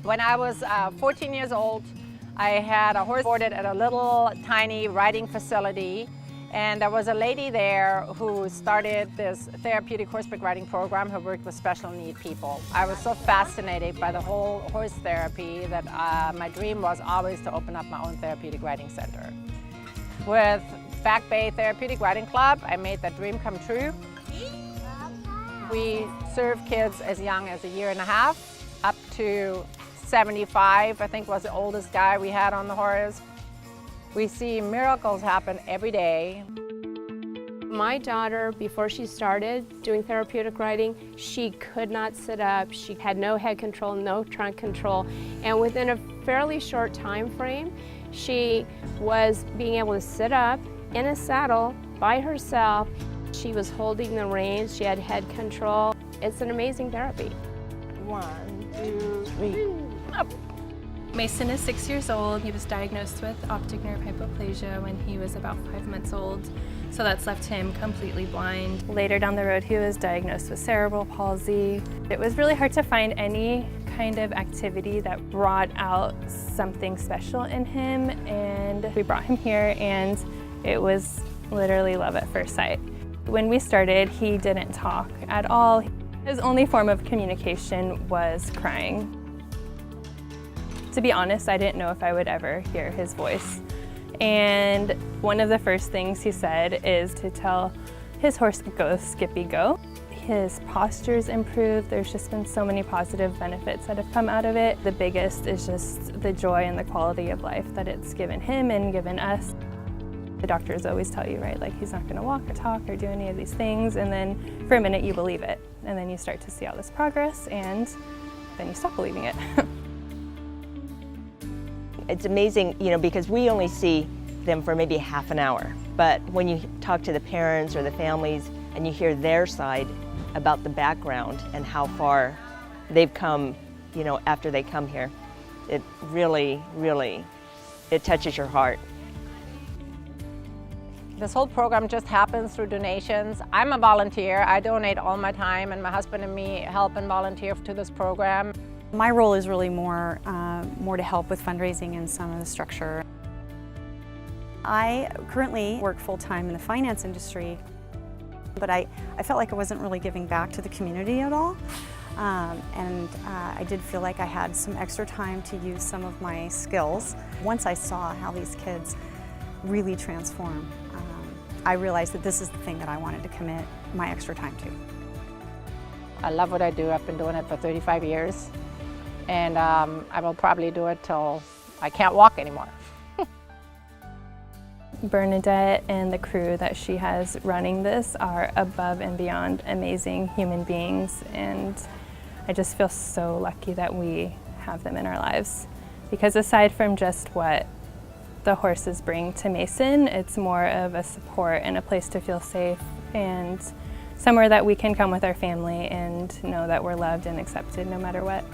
When I was 14 years old, I had a horse boarded at a little tiny riding facility, and there was a lady there who started this therapeutic horseback riding program who worked with special need people. I was so fascinated by the whole horse therapy that my dream was always to open up my own therapeutic riding center. With Back Bay Therapeutic Riding Club, I made that dream come true. We serve kids as young as 1.5 years up to 75, I think was the oldest guy we had on the horse. We see miracles happen every day. My daughter, before she started doing therapeutic riding, she could not sit up. She had no head control, no trunk control. And within a fairly short time frame, she was being able to sit up in a saddle by herself. She was holding the reins, she had head control. It's an amazing therapy. 1, 2, 3. Up. Mason is 6 years old. He was diagnosed with optic nerve hypoplasia when he was about 5 months old, so that's left him completely blind. Later down the road, he was diagnosed with cerebral palsy. It was really hard to find any kind of activity that brought out something special in him, and we brought him here, and it was literally love at first sight. When we started, he didn't talk at all. His only form of communication was crying. To be honest, I didn't know if I would ever hear his voice. And one of the first things he said is to tell his horse, go, Skippy, go. His posture's improved. There's just been so many positive benefits that have come out of it. The biggest is just the joy and the quality of life that it's given him and given us. The doctors always tell you, right, like he's not gonna walk or talk or do any of these things, and then for a minute you believe it, and then you start to see all this progress, and then you stop believing it. It's amazing, you know, because we only see them for maybe half an hour. But when you talk to the parents or the families and you hear their side about the background and how far they've come, you know, after they come here, it really, really, it touches your heart. This whole program just happens through donations. I'm a volunteer. I donate all my time, and my husband and me help and volunteer to this program. My role is really more to help with fundraising and some of the structure. I currently work full-time in the finance industry, but I felt like I wasn't really giving back to the community at all. I did feel like I had some extra time to use some of my skills. Once I saw how these kids really transform, I realized that this is the thing that I wanted to commit my extra time to. I love what I do. I've been doing it for 35 years. And I will probably do it till I can't walk anymore. Bernadette and the crew that she has running this are above and beyond amazing human beings, and I just feel so lucky that we have them in our lives. Because aside from just what the horses bring to Mason, it's more of a support and a place to feel safe and somewhere that we can come with our family and know that we're loved and accepted no matter what.